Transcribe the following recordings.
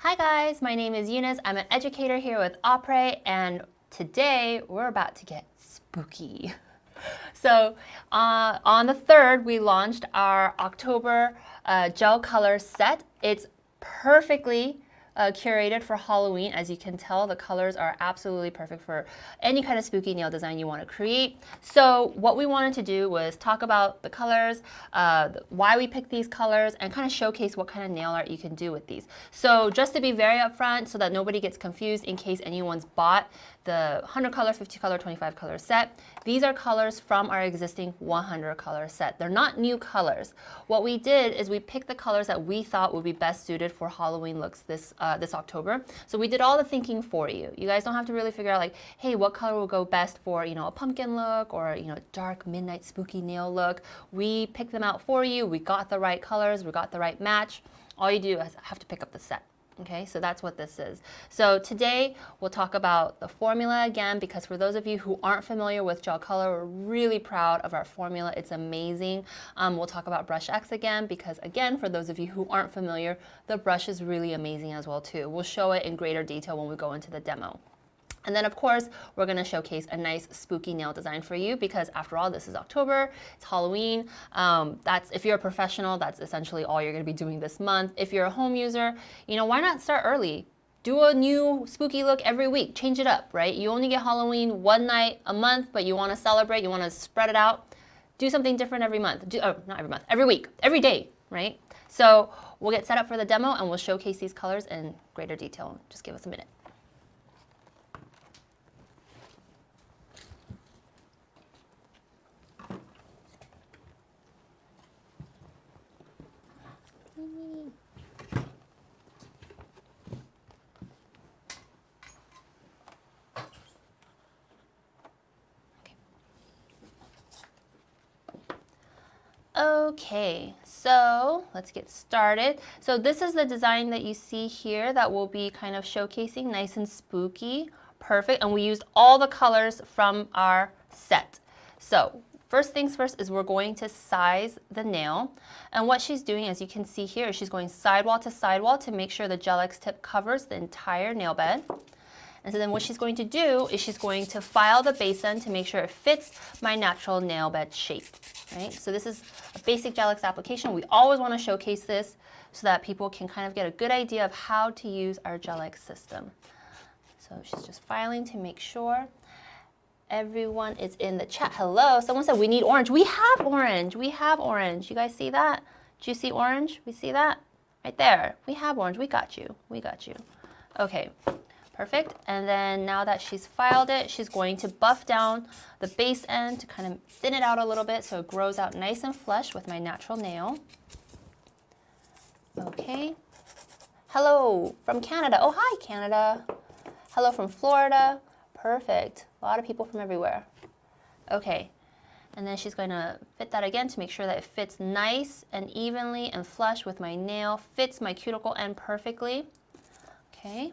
Hi guys, my name is Eunice. I'm an educator here with Opera, and today we're about to get spooky. So on the 3rd, we launched our October gel color set. It's perfectly curated for Halloween. As you can tell, the colors are absolutely perfect for any kind of spooky nail design you want to create. So what we wanted to do was talk about the colors, why we picked these colors, and kind of showcase what kind of nail art you can do with these. So just to be very upfront so that nobody gets confused in case anyone's bought the 100 color, 50 color, 25 color set, these are colors from our existing 100 color set. They're not new colors. What we did is we picked the colors that we thought would be best suited for Halloween looks this October. So we did all the thinking for you. You guys don't have to really figure out like, hey, what color will go best for, a pumpkin look or, dark midnight spooky nail look. We picked them out for you. We got the right colors. We got the right match. All you do is have to pick up the set. Okay, so that's what this is. So today we'll talk about the formula again, because for those of you who aren't familiar with gel color, we're really proud of our formula. It's amazing. We'll talk about brush X again, because again, for those of you who aren't familiar, the brush is really amazing as well too. We'll show it in greater detail when we go into the demo. And then, of course, we're going to showcase a nice spooky nail design for you, because after all, this is October, it's Halloween. If you're a professional, that's essentially all you're going to be doing this month. If you're a home user, why not start early? Do a new spooky look every week. Change it up, right? You only get Halloween one night a month, but you want to celebrate, you want to spread it out. Do something different every month. Not every month, every week, every day, right? So we'll get set up for the demo, and we'll showcase these colors in greater detail. Just give us a minute. Okay, so let's get started. So this is the design that you see here that we'll be kind of showcasing, nice and spooky, perfect. And we used all the colors from our set. So first things first is we're going to size the nail. And what she's doing, as you can see here, is she's going sidewall to make sure the Gel X tip covers the entire nail bed. And so then what she's going to do is she's going to file the base end to make sure it fits my natural nail bed shape, right? So this is a basic Gel X application. We always want to showcase this so that people can kind of get a good idea of how to use our Gel X system. So she's just filing to make sure everyone is in the chat. Hello, someone said we need orange. We have orange. We have orange. You guys see that? Do you see orange? We see that? Right there. We have orange. We got you. We got you. Okay. Perfect. And then now that she's filed it, she's going to buff down the base end to kind of thin it out a little bit so it grows out nice and flush with my natural nail. Okay. Hello from Canada. Oh, hi, Canada. Hello from Florida. Perfect. A lot of people from everywhere. Okay. And then she's going to fit that again to make sure that it fits nice and evenly and flush with my nail, fits my cuticle end perfectly. Okay.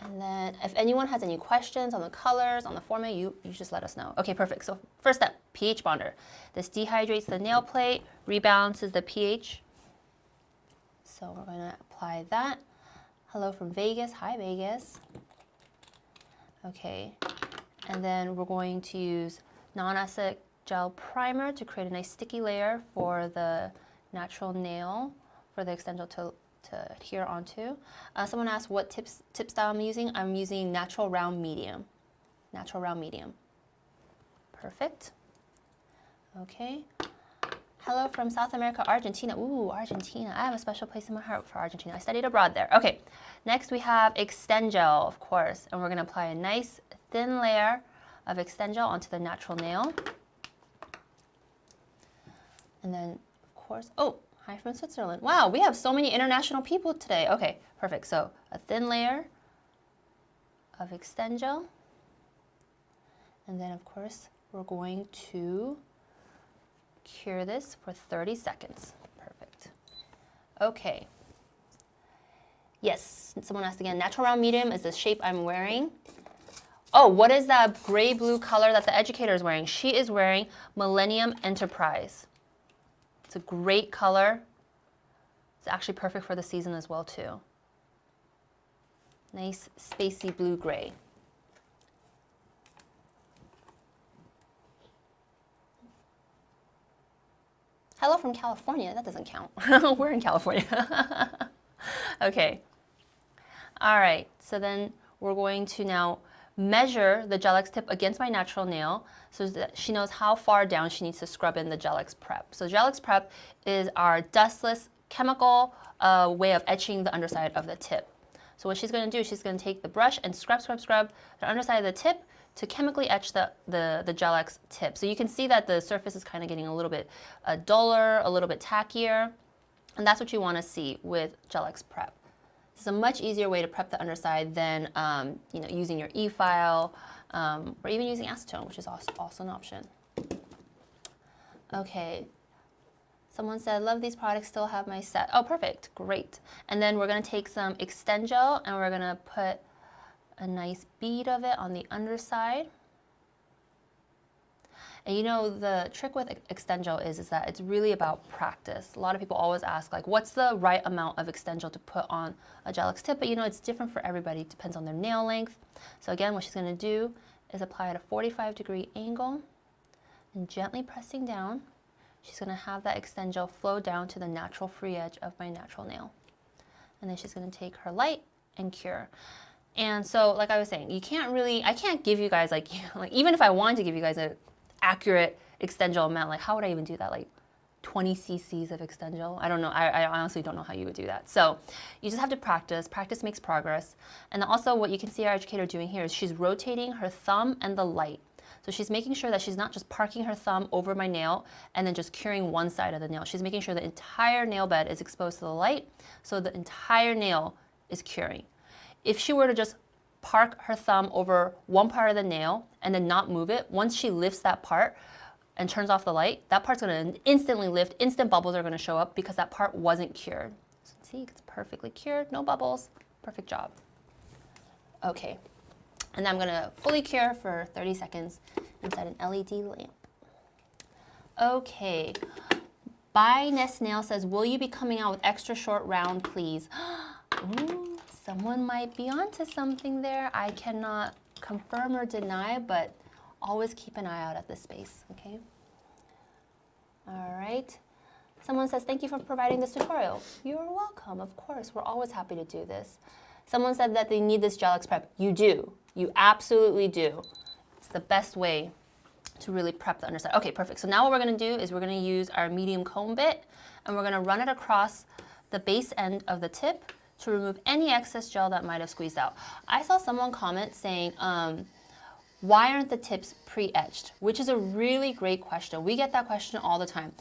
And then if anyone has any questions on the colors, on the formula, you just let us know. Okay, perfect. So first step, pH bonder. This dehydrates the nail plate, rebalances the pH. So we're going to apply that. Hello from Vegas. Hi, Vegas. Okay. And then we're going to use non-acidic gel primer to create a nice sticky layer for the natural nail, for the extender to adhere onto. Someone asked what tip style I'm using. I'm using natural round medium. Natural round medium. Perfect. Okay. Hello from South America, Argentina. Ooh, Argentina. I have a special place in my heart for Argentina. I studied abroad there. Okay. Next we have Extend Gel, of course. And we're going to apply a nice thin layer of Extend Gel onto the natural nail. And then, of course, oh, hi from Switzerland. Wow, we have so many international people today. Okay, perfect. So a thin layer of Extend Gel. And then, of course, we're going to cure this for 30 seconds. Perfect. Okay. Yes, someone asked again, natural round medium is the shape I'm wearing. Oh, what is that gray-blue color that the educator is wearing? She is wearing Millennium Enterprise. It's a great color. It's actually perfect for the season as well too. Nice spacey blue-gray. Hello from California. That doesn't count. We're in California. Okay. All right. So then we're going to now measure the Gel-X tip against my natural nail so that she knows how far down she needs to scrub in the Gel-X prep. So Gel-X prep is our dustless chemical way of etching the underside of the tip. So what she's going to do, she's going to take the brush and scrub the underside of the tip to chemically etch the Gel-X tip. So you can see that the surface is kind of getting a little bit duller, a little bit tackier, and that's what you want to see with Gel-X prep. It's a much easier way to prep the underside than using your e-file or even using acetone, which is also an option. Okay. Someone said, love these products, still have my set. Oh, perfect, great. And then we're gonna take some Extend Gel and we're gonna put a nice bead of it on the underside. And you know, the trick with Extend Gel is that it's really about practice. A lot of people always ask, like, what's the right amount of Extend Gel to put on a Gel-X tip? But you know, it's different for everybody. It depends on their nail length. So again, what she's gonna do is apply at a 45-degree angle and gently pressing down. She's going to have that Extend Gel flow down to the natural free edge of my natural nail. And then she's going to take her light and cure. And so, like I was saying, I can't give you guys, like even if I wanted to give you guys an accurate Extend Gel amount, like how would I even do that? Like 20 cc's of Extend Gel? I don't know. I honestly don't know how you would do that. So you just have to practice. Practice makes progress. And also what you can see our educator doing here is she's rotating her thumb and the light. So she's making sure that she's not just parking her thumb over my nail and then just curing one side of the nail. She's making sure the entire nail bed is exposed to the light, so the entire nail is curing. If she were to just park her thumb over one part of the nail and then not move it, once she lifts that part and turns off the light, that part's going to instantly lift. Instant bubbles are going to show up because that part wasn't cured. So see, it's perfectly cured, no bubbles, perfect job. Okay. And then I'm going to fully cure for 30 seconds inside an LED lamp. Okay. By Nest Nail says, will you be coming out with extra short round, please? Ooh, someone might be onto something there. I cannot confirm or deny, but always keep an eye out at this space, okay? All right. Someone says, thank you for providing this tutorial. You're welcome, of course. We're always happy to do this. Someone said that they need this Gel-X prep. You do. You absolutely do. It's the best way to really prep the underside. Okay, perfect. So now what we're going to do is we're going to use our medium comb bit and we're going to run it across the base end of the tip to remove any excess gel that might have squeezed out. I saw someone comment saying, why aren't the tips pre-etched? Which is a really great question. We get that question all the time.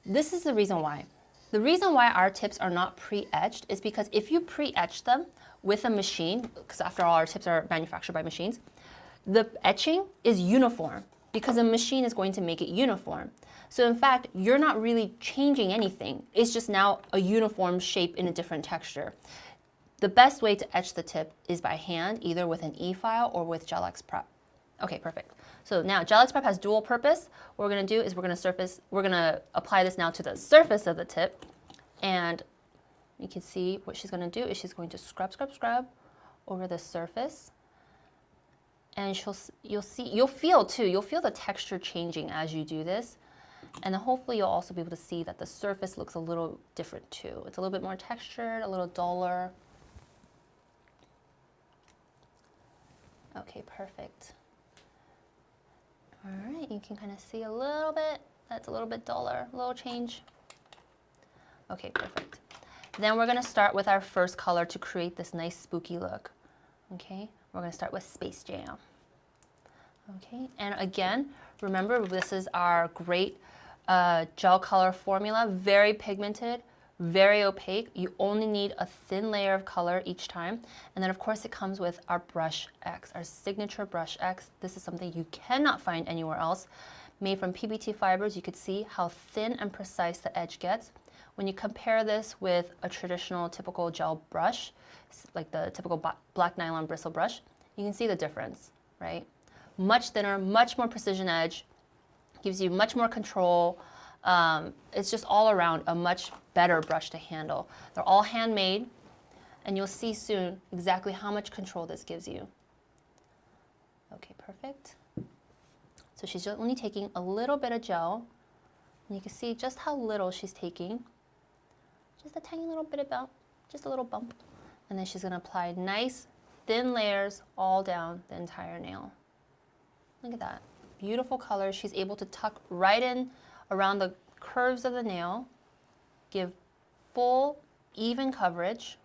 This is the reason why. The reason why our tips are not pre-etched is because if you pre-etch them with a machine, because after all our tips are manufactured by machines, the etching is uniform because a machine is going to make it uniform. So in fact, you're not really changing anything. It's just now a uniform shape in a different texture. The best way to etch the tip is by hand, either with an e-file or with Gel-X prep. Okay, perfect. So now Gel-X prep has dual purpose. What we're going to do is we're going to apply this now to the surface of the tip. And you can see what she's going to do is she's going to scrub over the surface. And you'll feel the texture changing as you do this. And then hopefully you'll also be able to see that the surface looks a little different too. It's a little bit more textured, a little duller. Okay, perfect. All right, you can kind of see a little bit. That's a little bit duller, a little change. Okay, perfect. Then we're going to start with our first color to create this nice spooky look. Okay, we're going to start with Space Jam. Okay, and again, remember this is our great gel color formula, very pigmented, very opaque. You only need a thin layer of color each time. And then of course it comes with our Brush X, our signature Brush X. This is something you cannot find anywhere else. Made from PBT fibers, you could see how thin and precise the edge gets. When you compare this with a traditional typical gel brush, like the typical black nylon bristle brush, you can see the difference, right? Much thinner, much more precision edge, gives you much more control. It's just all around a much better brush to handle. They're all handmade, And you'll see soon exactly how much control this gives you. Okay, perfect. So she's only taking a little bit of gel. And you can see just how little she's taking. Just a tiny little bit of bump, just a little bump. And then she's gonna apply nice, thin layers all down the entire nail. Look at that. Beautiful color. She's able to tuck right in around the curves of the nail, give full, even coverage.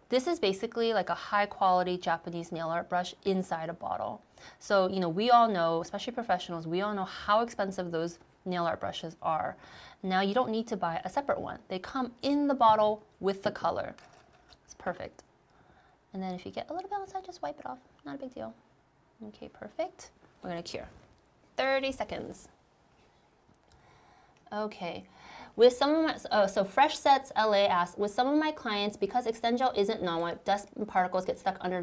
This is basically like a high quality Japanese nail art brush inside a bottle. So, you know, we all know, especially professionals, we all know how expensive those nail art brushes are. Now you don't need to buy a separate one. They come in the bottle with the color. It's perfect. And then if you get a little bit outside, just wipe it off. Not a big deal. Okay, perfect. We're gonna cure. 30 seconds. Okay. With some of my, so Fresh Sets LA asks, with some of my clients, because Extend Gel isn't non-white, dust and particles get stuck under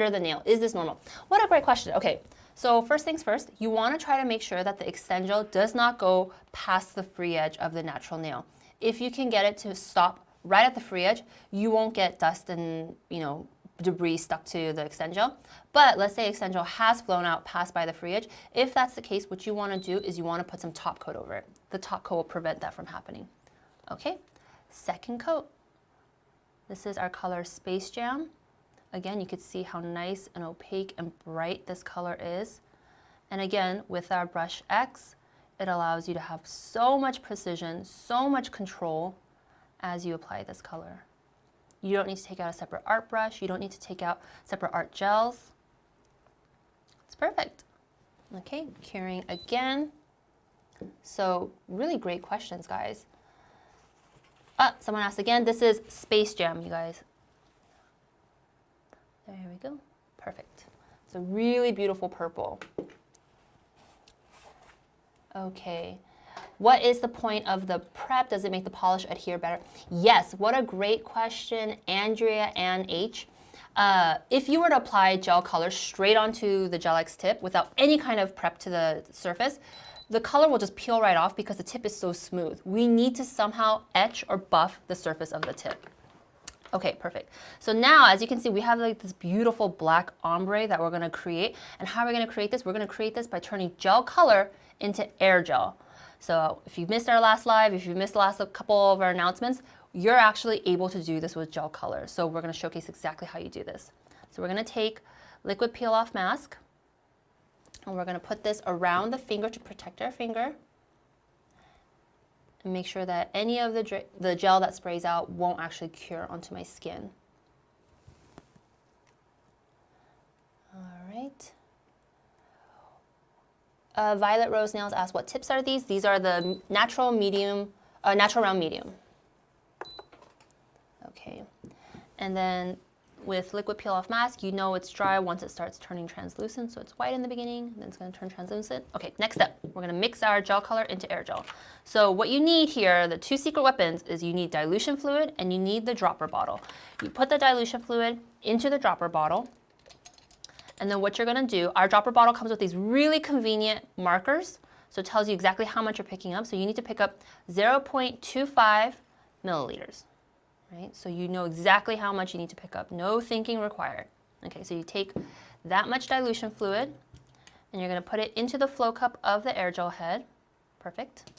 the nail. Is this normal? What a great question. Okay, so first things first, you want to try to make sure that the Extend Gel does not go past the free edge of the natural nail. If you can get it to stop right at the free edge, you won't get dust and, you know, debris stuck to the Extend Gel. But let's say Extend Gel has flown out past by the free edge. If that's the case, what you want to do is you want to put some top coat over it. The top coat will prevent that from happening. Okay, second coat. This is our color Space Jam. Again, you can see how nice and opaque and bright this color is. And again, with our brush X, it allows you to have so much precision, so much control as you apply this color. You don't need to take out a separate art brush. You don't need to take out separate art gels. It's perfect. Okay, curing again. So really great questions, guys. Someone asked again. This is Space Jam, you guys. There we go. Perfect. It's a really beautiful purple. Okay. What is the point of the prep? Does it make the polish adhere better? Yes, what a great question, Andrea and H. If you were to apply gel color straight onto the Gel X tip without any kind of prep to the surface, the color will just peel right off because the tip is so smooth. We need to somehow etch or buff the surface of the tip. Okay, perfect. So now, as you can see, we have like this beautiful black ombre that we're gonna create. And how are we gonna create this? We're gonna create this by turning gel color into air gel. So if you missed our last live, if you missed the last couple of our announcements, you're actually able to do this with gel color. So we're gonna showcase exactly how you do this. So we're gonna take liquid peel off mask, and we're gonna put this around the finger to protect our finger, and make sure that any of the gel that sprays out won't actually cure onto my skin. All right. Violet Rose Nails asks, what tips are these? These are the natural round medium. Okay. And then with liquid peel off mask, you know it's dry once it starts turning translucent. So it's white in the beginning, then it's gonna turn translucent. Okay, next step, we're gonna mix our gel color into air gel. So what you need here, the two secret weapons, is you need dilution fluid and you need the dropper bottle. You put the dilution fluid into the dropper bottle, and then what you're gonna do, our dropper bottle comes with these really convenient markers. So it tells you exactly how much you're picking up. So you need to pick up 0.25 milliliters, right? So you know exactly how much you need to pick up. No thinking required. Okay, so you take that much dilution fluid and you're gonna put it into the flow cup of the air gel head. Perfect.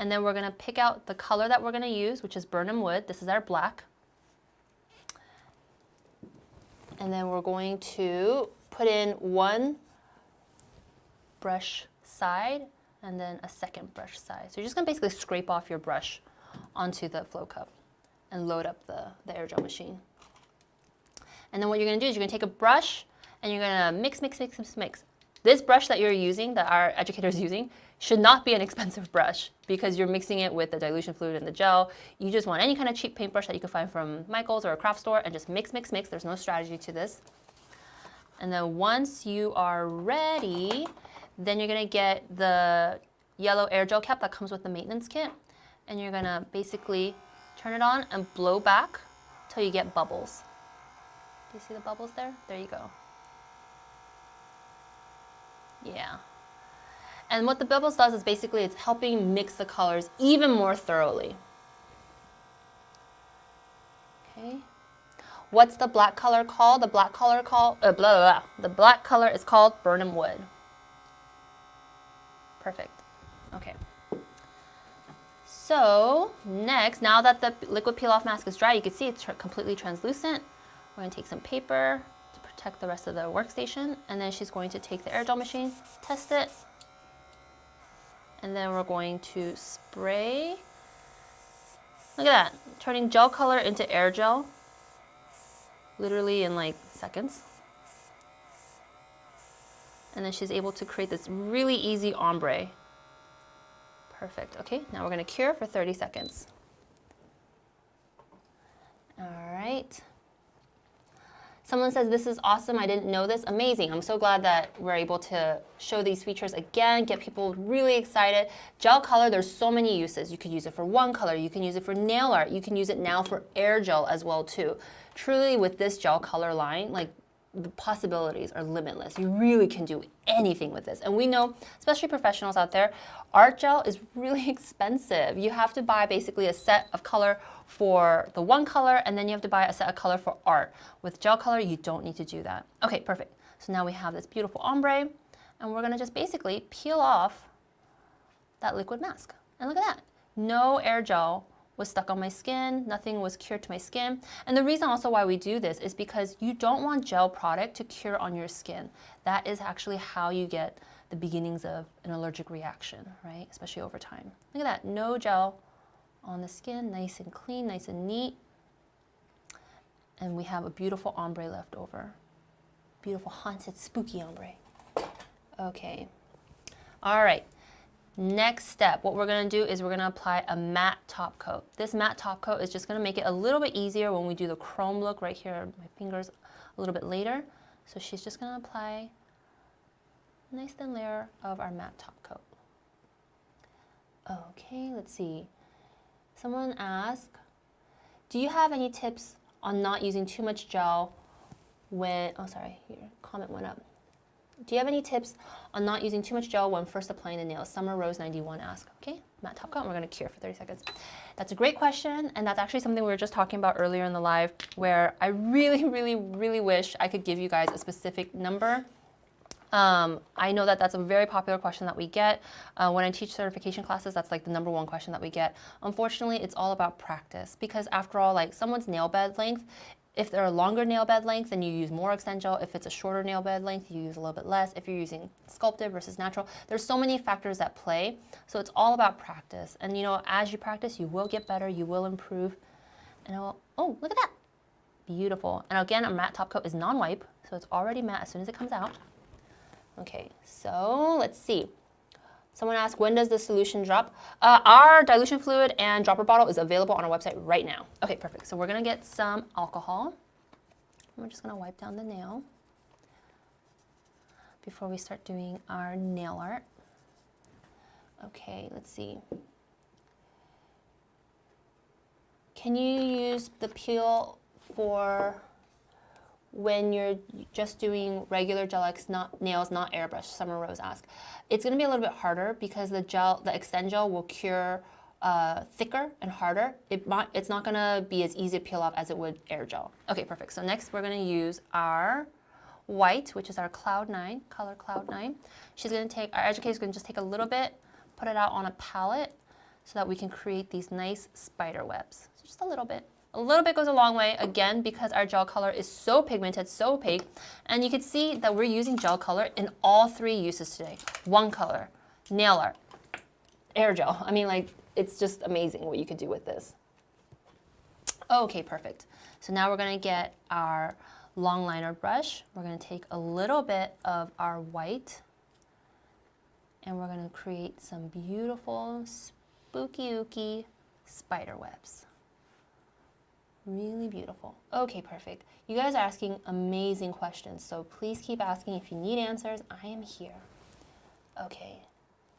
And then we're gonna pick out the color that we're gonna use, which is Burnham Wood. This is our black. And then we're going to put in one brush side and then a second brush side. So you're just gonna basically scrape off your brush onto the flow cup and load up the air gel machine. And then what you're gonna do is you're gonna take a brush and you're gonna mix, mix, mix, mix, mix. This brush that you're using, that our educator is using, should not be an expensive brush because you're mixing it with the dilution fluid and the gel. You just want any kind of cheap paintbrush that you can find from Michael's or a craft store and just mix, mix, mix. There's no strategy to this. And then once you are ready, then you're gonna get the yellow air gel cap that comes with the maintenance kit. And you're gonna basically turn it on and blow back till you get bubbles. Do you see the bubbles there? There you go. Yeah. And what the bubbles does is basically it's helping mix the colors even more thoroughly. Okay. What's the black color called? The black color The black color is called Burnham wood. Perfect. Okay. So next, now that the liquid peel-off mask is dry, you can see it's completely translucent. We're going to take some paper to protect the rest of the workstation, and then she's going to take the air gel machine, test it, and then we're going to spray. Look at that, turning gel color into air gel, literally in like seconds. And then she's able to create this really easy ombre. Perfect. Okay, now we're going to cure for 30 seconds. All right. Someone says, this is awesome. I didn't know this. Amazing. I'm so glad that we're able to show these features again, get people really excited. Gel color, there's so many uses. You could use it for one color. You can use it for nail art. You can use it now for air gel as well too. Truly, with this gel color line, like, the possibilities are limitless. You really can do anything with this. And we know, especially professionals out there, art gel is really expensive. You have to buy basically a set of color for the one color, and then you have to buy a set of color for art. With gel color, you don't need to do that. Okay, perfect. So now we have this beautiful ombre, and we're gonna just basically peel off that liquid mask. And look at that, no air gel was stuck on my skin, nothing was cured to my skin. And the reason also why we do this is because you don't want gel product to cure on your skin. That is actually how you get the beginnings of an allergic reaction, right? Especially over time. Look at that, no gel on the skin, nice and clean, nice and neat. And we have a beautiful ombre left over. Beautiful haunted, spooky ombre. Okay, all right. Next step, what we're going to do is we're going to apply a matte top coat. This matte top coat is just going to make it a little bit easier when we do the chrome look right here, my fingers a little bit later. So she's just going to apply a nice thin layer of our matte top coat. Okay, let's see. Someone asked, do you have any tips on not using too much gel when, oh sorry, your comment went up. Do you have any tips on not using too much gel when first applying the nails? Summer Rose 91 asked. Okay, matte top coat, and we're going to cure for 30 seconds. That's a great question, and that's actually something we were just talking about earlier in the live, where I really wish I could give you guys a specific number. I know that that's a very popular question that we get. When I teach certification classes, that's like the #1 question that we get. Unfortunately, it's all about practice, because after all, like someone's nail bed length, if they're a longer nail bed length, then you use more Extend Gel. If it's a shorter nail bed length, you use a little bit less. If you're using sculpted versus natural, there's so many factors at play. So it's all about practice. And you know, as you practice, you will get better, you will improve. And oh, look at that. Beautiful. And again, our matte top coat is non-wipe, so it's already matte as soon as it comes out. Okay, so let's see. Someone asked, when does the solution drop? Our dilution fluid and dropper bottle is available on our website right now. Okay, perfect. So we're going to get some alcohol. We're just going to wipe down the nail before we start doing our nail art. Okay, let's see. Can you use the peel for when you're just doing regular gel-X nails, not airbrush? Summer Rose asked. It's going to be a little bit harder because the Extend Gel will cure thicker and harder. It's not going to be as easy to peel off as it would air gel. Okay, perfect. So next we're going to use our white, which is our Cloud 9, color Cloud 9. She's going to take, our educator's going to just take a little bit, put it out on a palette so that we can create these nice spider webs. So just a little bit. A little bit goes a long way, again, because our gel color is so pigmented, so opaque. And you can see that we're using gel color in all 3 uses today. One color, nail art, air gel. I mean, like, it's just amazing what you could do with this. Okay, perfect. So now we're going to get our long liner brush. We're going to take a little bit of our white, and we're going to create some beautiful, spooky-ooky spider webs. Really beautiful. Okay, perfect. You guys are asking amazing questions, so please keep asking. If you need answers, I am here. Okay,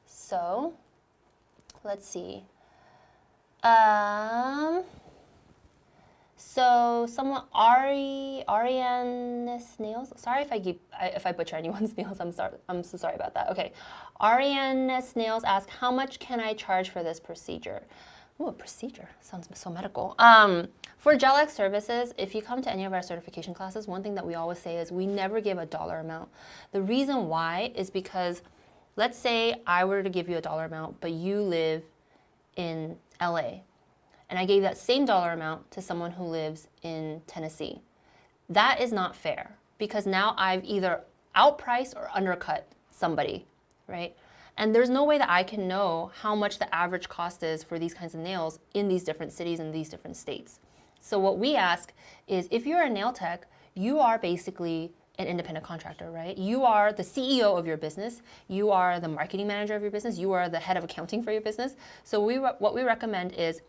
so let's see. So someone, Ariane Snails. Sorry if I butcher anyone's nails. I'm so sorry about that. Okay, Ariane Snails asked, how much can I charge for this procedure? Ooh, a procedure. Sounds so medical. For gel X services, if you come to any of our certification classes, one thing that we always say is we never give a dollar amount. The reason why is because, let's say I were to give you a dollar amount, but you live in LA, and I gave that same dollar amount to someone who lives in Tennessee. That is not fair, because now I've either outpriced or undercut somebody, right? And there's no way that I can know how much the average cost is for these kinds of nails in these different cities and these different states. So what we ask is, if you're a nail tech, you are basically an independent contractor, right? You are the CEO of your business. You are the marketing manager of your business. You are the head of accounting for your business. So what we recommend is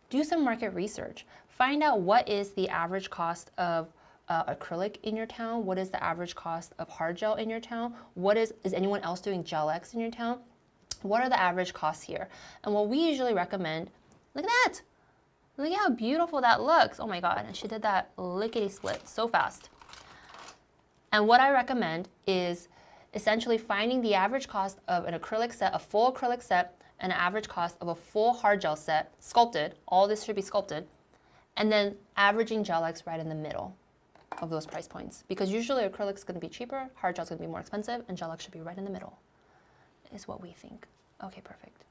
do some market research. Find out what is the average cost of acrylic in your town? What is the average cost of hard gel in your town? Is anyone else doing gel X in your town? What are the average costs here? And what we usually recommend, look at that. Look at how beautiful that looks. Oh my God, and she did that lickety split so fast. And what I recommend is essentially finding the average cost of an acrylic set, a full acrylic set, and an average cost of a full hard gel set, sculpted. All this should be sculpted. And then averaging gel X right in the middle of those price points, because usually acrylic is going to be cheaper, hard gel is going to be more expensive, and gel X should be right in the middle, is what we think. Okay, perfect.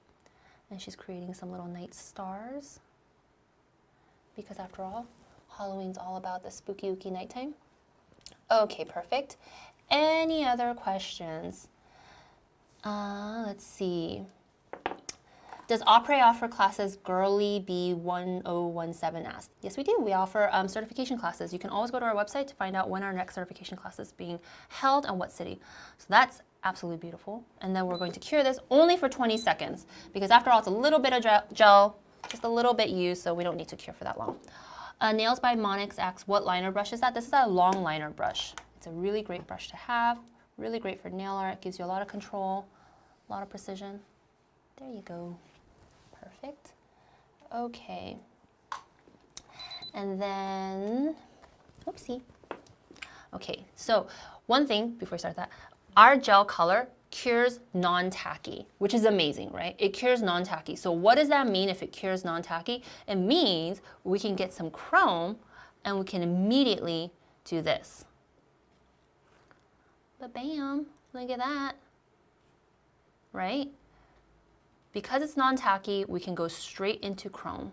And she's creating some little night stars, because after all, Halloween's all about the spooky ooky nighttime. Okay, perfect. Any other questions? Let's see. Does Opre offer classes? Girly B1017 asked. Yes, we do. We offer certification classes. You can always go to our website to find out when our next certification class is being held and what city. So that's absolutely beautiful. And then we're going to cure this only for 20 seconds, because after all, it's a little bit of gel, just a little bit used, so we don't need to cure for that long. Nails by Monix asks, what liner brush is that? This is a long liner brush. It's a really great brush to have, really great for nail art. It gives you a lot of control, a lot of precision. There you go. Perfect. Okay. And then, oopsie. Okay, so one thing before we start that, our gel color cures non-tacky, which is amazing, right? It cures non-tacky. So what does that mean if it cures non-tacky? It means we can get some chrome and we can immediately do this. But bam, look at that, right? Because it's non-tacky, we can go straight into chrome.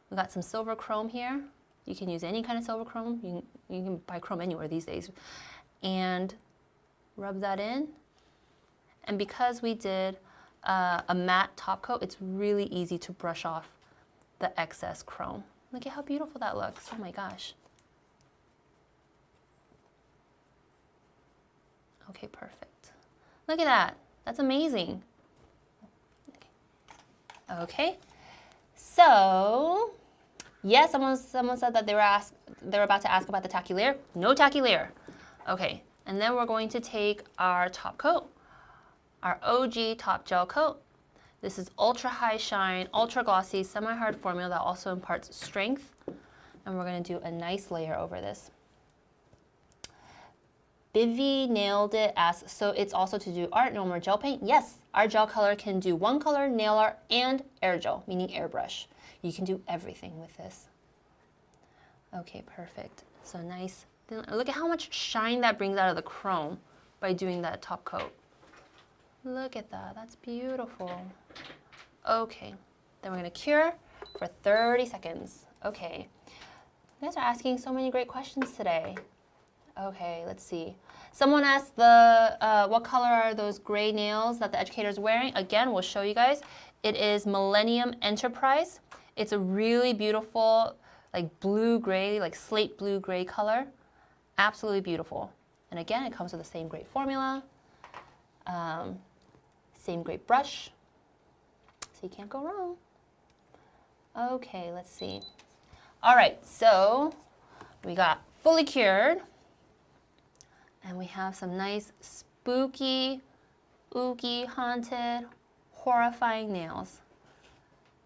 We got some silver chrome here. You can use any kind of silver chrome. You can buy chrome anywhere these days. And rub that in. And because we did a matte top coat, it's really easy to brush off the excess chrome. Look at how beautiful that looks. Oh my gosh. Okay, perfect. Look at that. That's amazing. Okay, so yes, someone said that they were about to ask about the tacky layer. No tacky layer. Okay, and then we're going to take our top coat, our OG top gel coat. This is ultra high shine, ultra glossy, semi-hard formula that also imparts strength, and we're going to do a nice layer over this. Bivy nailed it, asks, so it's also to do art, no more gel paint? Yes, our gel color can do one color, nail art, and air gel, meaning airbrush. You can do everything with this. Okay, perfect. So nice. Look at how much shine that brings out of the chrome by doing that top coat. Look at that, that's beautiful. Okay, then we're gonna cure for 30 seconds. Okay, you guys are asking so many great questions today. Okay, let's see. Someone asked what color are those gray nails that the educator is wearing? Again, we'll show you guys. It is Millennium Enterprise. It's a really beautiful, like blue-gray, like slate blue-gray color. Absolutely beautiful. And again, it comes with the same great formula, same great brush, so you can't go wrong. Okay, let's see. All right, so we got fully cured. And we have some nice spooky, ooky, haunted, horrifying nails.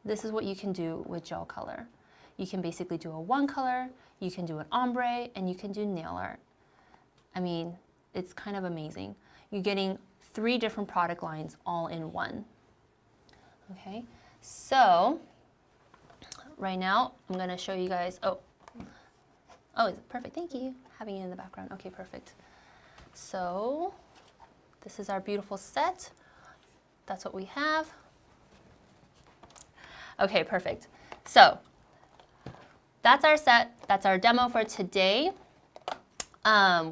This is what you can do with gel color. You can basically do a one color, you can do an ombre, and you can do nail art. I mean, it's kind of amazing. You're getting 3 different product lines all in one. Okay, so right now, I'm going to show you guys. Oh, perfect. Thank you. Having it in the background. Okay, perfect. So this is our beautiful set. That's what we have. Okay, perfect. So that's our set. That's our demo for today.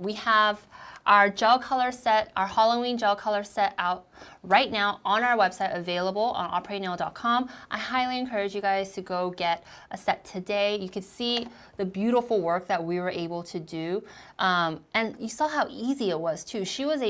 We have our gel color set, our Halloween gel color set out right now on our website, available on operainail.com. I highly encourage you guys to go get a set today. You can see the beautiful work that we were able to do. And you saw how easy it was too.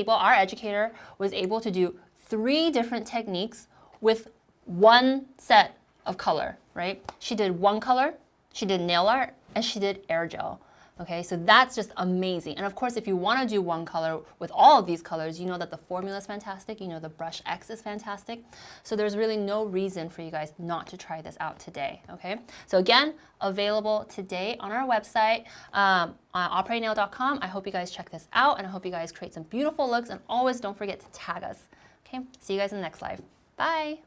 Our educator was able to do 3 different techniques with 1 set of color, right? She did 1 color, she did nail art, and she did air gel. Okay, so that's just amazing. And of course, if you want to do 1 color with all of these colors, you know that the formula is fantastic. You know the brush X is fantastic. So there's really no reason for you guys not to try this out today. Okay, so again, available today on our website, on operainail.com. I hope you guys check this out, and I hope you guys create some beautiful looks. And always don't forget to tag us. Okay, see you guys in the next live. Bye.